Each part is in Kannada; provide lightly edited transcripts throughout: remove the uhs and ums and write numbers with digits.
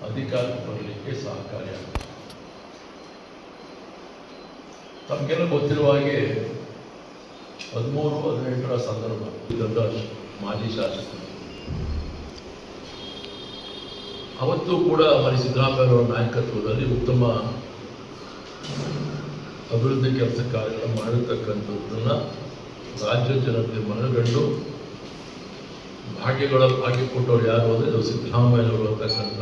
ಅಧಿಕಾರಕ್ಕೆ ಬರಲಿಕ್ಕೆ ಸಹಕಾರಿಯಾಗುತ್ತೆ. ತಮಗೆಲ್ಲ ಗೊತ್ತಿರುವ ಹಾಗೆ 13-18 ಸಂದರ್ಭ ದೊಡ್ಡ ಮಾಜಿ ಶಾಸಕರು ಅವತ್ತು ಕೂಡ ಮರಿ ಸಿದ್ದರಾಮಯ್ಯವರ ನಾಯಕತ್ವದಲ್ಲಿ ಉತ್ತಮ ಅಭಿವೃದ್ಧಿ ಕೆಲಸ ಕಾರ್ಯಗಳನ್ನು ಮಾಡಿರ್ತಕ್ಕಂಥದ್ದನ್ನು ರಾಜ್ಯ ಜನತೆ ಮನಗಂಡು ಭಾಗ್ಯ ಕೊಟ್ಟವ್ರು ಯಾರು ಅಂದರೆ ಅದು ಸಿದ್ದರಾಮಯ್ಯವರು ಅಂತಕ್ಕಂಥ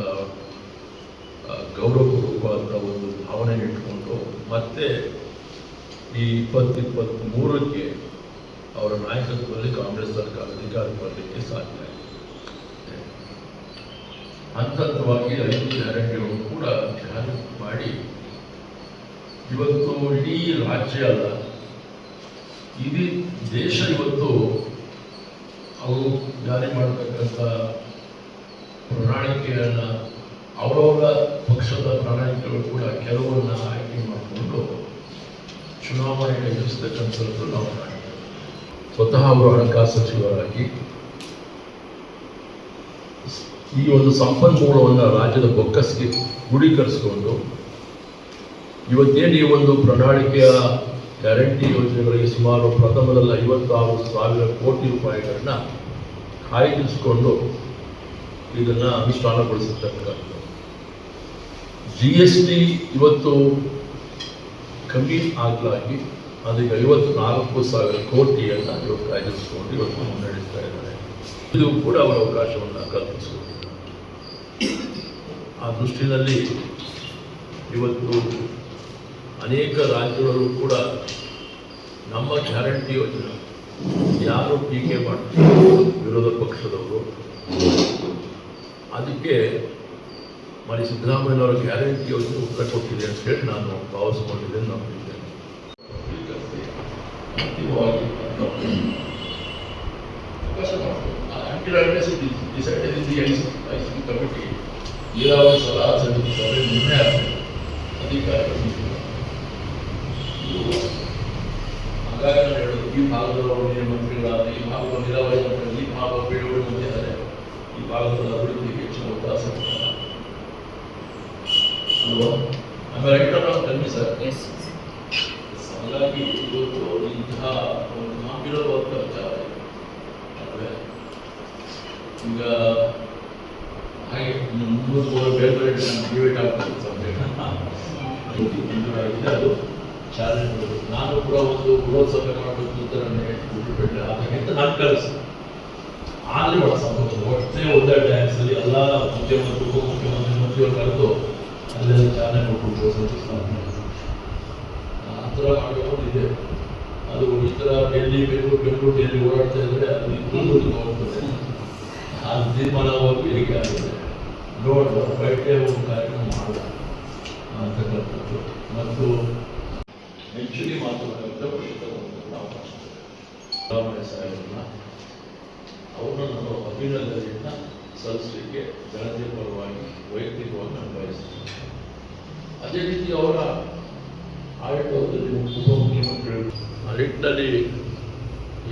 ಗೌರವಪೂರ್ವಕವಾದ ಒಂದು ಭಾವನೆ ಇಟ್ಕೊಂಡು ಮತ್ತೆ ಈ 2023ಕ್ಕೆ ಅವರ ನಾಯಕತ್ವದಲ್ಲಿ ಕಾಂಗ್ರೆಸ್ ಸರ್ಕಾರ ಅಧಿಕಾರಕ್ಕೆ ಬರಲಿಕ್ಕೆ ಸಾಧ್ಯ ಆಗಿದೆ. ಹಂತವಾಗಿ 5 ಗ್ಯಾರಂಟಿಗಳು ಕೂಡ ಜಾರಿ ಮಾಡಿ ಇವತ್ತು ಇಡೀ ರಾಜ್ಯ ಅಲ್ಲ, ಇಡೀ ದೇಶ ಇವತ್ತು ಅವರು ಜಾರಿ ಮಾಡತಕ್ಕಂಥ ಪ್ರಣಾಳಿಕೆಯನ್ನು ಅವರವರ ಪಕ್ಷದ ಪ್ರಣಾಳಿಕೆಗಳು ಕೂಡ ಕೆಲವನ್ನ ಆಯ್ಕೆ ಮಾಡಿಕೊಂಡು ಚುನಾವಣೆಗೆ ಎದುರಿಸತಕ್ಕಂಥದ್ದು ನಾವು ಕಾಣ್ತೇವೆ. ಸ್ವತಃ ಅವರು ಹಣಕಾಸು ಸಚಿವರಾಗಿ ಈ ಒಂದು ಸಂಪನ್ಮೂಲವನ್ನು ರಾಜ್ಯದ ಬೊಕ್ಕಸಿಗೆ ಗುಡೀಕರಿಸಿಕೊಂಡು ಇವತ್ತೇನು ಈ ಒಂದು ಪ್ರಣಾಳಿಕೆಯ ಗ್ಯಾರಂಟಿ ಯೋಜನೆಗಳಿಗೆ ಸುಮಾರು ಪ್ರಥಮದಲ್ಲಿ 56,000 ಕೋಟಿ ರೂಪಾಯಿಗಳನ್ನ ಕಾಯ್ದಿರಿಸಿಕೊಂಡು ಇದನ್ನು ಅನುಷ್ಠಾನಗೊಳಿಸತಕ್ಕಂಥದ್ದು. GST ಇವತ್ತು ಕಮ್ಮಿ ಆಗಲಾಗಿ ಅದಕ್ಕೆ 54,000 ಕೋಟಿಯನ್ನು ಇವತ್ತು ಕಾಯ್ದಿರಿಸಿಕೊಂಡು ಇವತ್ತು ಮುನ್ನಡೆಸ್ತಾ ಇದ್ದಾರೆ. ಇದು ಕೂಡ ಅವರ ಅವಕಾಶವನ್ನು ಕಲ್ಪಿಸಿಕೊಂಡಿದ್ದಾರೆ. ಆ ದೃಷ್ಟಿಯಲ್ಲಿ ಇವತ್ತು ಅನೇಕ ರಾಜ್ಯಗಳು ಕೂಡ ನಮ್ಮ ಗ್ಯಾರಂಟಿ ಯೋಜನೆ ಯಾರು ಟೀಕೆ ಮಾಡ್ತಾರೆ ವಿರೋಧ ಪಕ್ಷದವರು, ಅದಕ್ಕೆ ಮರಿ ಸಿದ್ದರಾಮಯ್ಯನವರ ಗ್ಯಾರಂಟಿ ಯೋಜನೆ ಉತ್ತರ ಕೊಟ್ಟಿದೆ ಅಂತ ಹೇಳಿ ನಾನು ಭಾವಿಸ್ಕೊಂಡಿದ್ದೇನೆ. ನಂಬಿದ್ದೇನೆ. ಕಮಿಟಿ ನೀರಾವರಿ ಸಲಹಾ ಸಮಿತಿ ಸಭೆ ನಿರ್ಣಯ ಅಧಿಕಾರಿಗಳು ಹಾಗಾಗಿ ನಾನು ಹೇಳೋದು, ಈ ಭಾಗದವರು ಮಂತ್ರಿಗಳಾದ, ಈ ಭಾಗದ ನೀರಾವರಿ ಮಂತ್ರಿಗಳು, ಈ ಭಾಗದ ಬೇಡುವಳಿ ಮಂತ್ರಿದ್ದಾರೆ, ಈ ಭಾಗದ ಅಭಿವೃದ್ಧಿಗೆ ಹೆಚ್ಚಿನ ಅವಕಾಶ ಅಲ್ವಾ? ಆಮೇಲೆ ಕಮ್ಮಿ ಸರ್. ಹಾಗಾಗಿ ಇವತ್ತು ಇಂತಹ ಒಂದು ನಾವಿರುವಂಥ ವಿಚಾರ ಅಲ್ವೇ. ಈಗ ಹಾಗೆ ಬೇರೆ ಬೇರೆ ಡಿಬೇಟ್ ಆಗ್ತದೆ ಸಬ್ಜೆಕ್ಟ್ ಅದು ಚಾಲೆಂಜ್. ನಾನು ಕೂಡ ಒಂದು ಬೃಹತ್ ಸಭೆ ಮಾಡಬೇಕು ಅಂತ ಅದಕ್ಕಿಂತ ನಾನು ಕಳಿಸ್ತೀನಿ. ಆದರೆ ಬಹಳ ಸಂತೋಷ ಒಟ್ಟೆ ಒಂದೇ ಡ್ಯಾನ್ಸಲ್ಲಿ ಎಲ್ಲ ಮುಖ್ಯಮಂತ್ರಿ ಉಪಮುಖ್ಯಮಂತ್ರಿ ಮಂತ್ರಿಗಳು ಕರೆದು ಅಲ್ಲೆಲ್ಲ ಚಾಲನೆ ಕೊಟ್ಟು ಆ ಥರ ಮಾಡಬೇಕು ಇದೆ. ಅದು ಈ ಥರ ಬೆಂಗಳೂರು ಡೆಲ್ಲಿ ಓಡಾಡ್ತಾ ಇದ್ದರೆ ಅದು ಇನ್ನೊಂದು ಹೋಗ್ತದೆ. ಆ ತೀರ್ಮಾನವಾಗಿ ಹೇಗೆ ಆಗಿದೆ ನೋಡುವ ಬಯಟೆ ಒಂದು ಕಾರ್ಯಕ್ರಮ ಮಾಡುವ ಅಂತಕ್ಕಂಥದ್ದು ಮತ್ತು ಹೆಚ್ಚಿಗೆ ಮಾತುಕತೆ ಅವಕಾಶ ಸಿದ್ದರಾಮಯ್ಯ ಸಾಹೇಬರನ್ನ ಅವ್ರನ್ನ ನಾನು ಅಭಿನಂದನೆಯನ್ನು ಸಲ್ಲಿಸಲಿಕ್ಕೆ ಜನತೆಯ ಪರವಾಗಿ ವೈಯಕ್ತಿಕವಾಗಿ ನಾನು ಬಯಸ್ತೀನಿ. ಅದೇ ರೀತಿ ಅವರ ಆಡಳಿತದಲ್ಲಿ ಉಪಮುಖ್ಯಮಂತ್ರಿಗಳು ಆ ನಿಟ್ಟಿನಲ್ಲಿ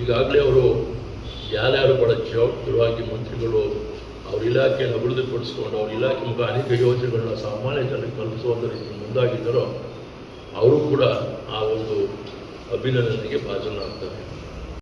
ಈಗಾಗಲೇ ಅವರು ಯಾರ್ಯಾರು ಬಹಳ ಜವಾಬ್ದಾರವಾಗಿ ಮಂತ್ರಿಗಳು ಅವ್ರ ಇಲಾಖೆಯನ್ನು ಅಭಿವೃದ್ಧಿಪಡಿಸ್ಕೊಂಡು ಅವ್ರ ಇಲಾಖೆ ಮುಖ ಅನೇಕ ಯೋಜನೆಗಳನ್ನ ಸಾಮಾನ್ಯ ಜನರಿಗೆ ಕಲ್ಪಿಸುವಂಥ ರೀತಿ ಮುಂದಾಗಿದ್ದಾರೋ ಅವರು ಕೂಡ ಆ ಒಂದು ಅಭಿನಂದನೆಗೆ ಭಾಜನರಾಗ್ತಾರೆ.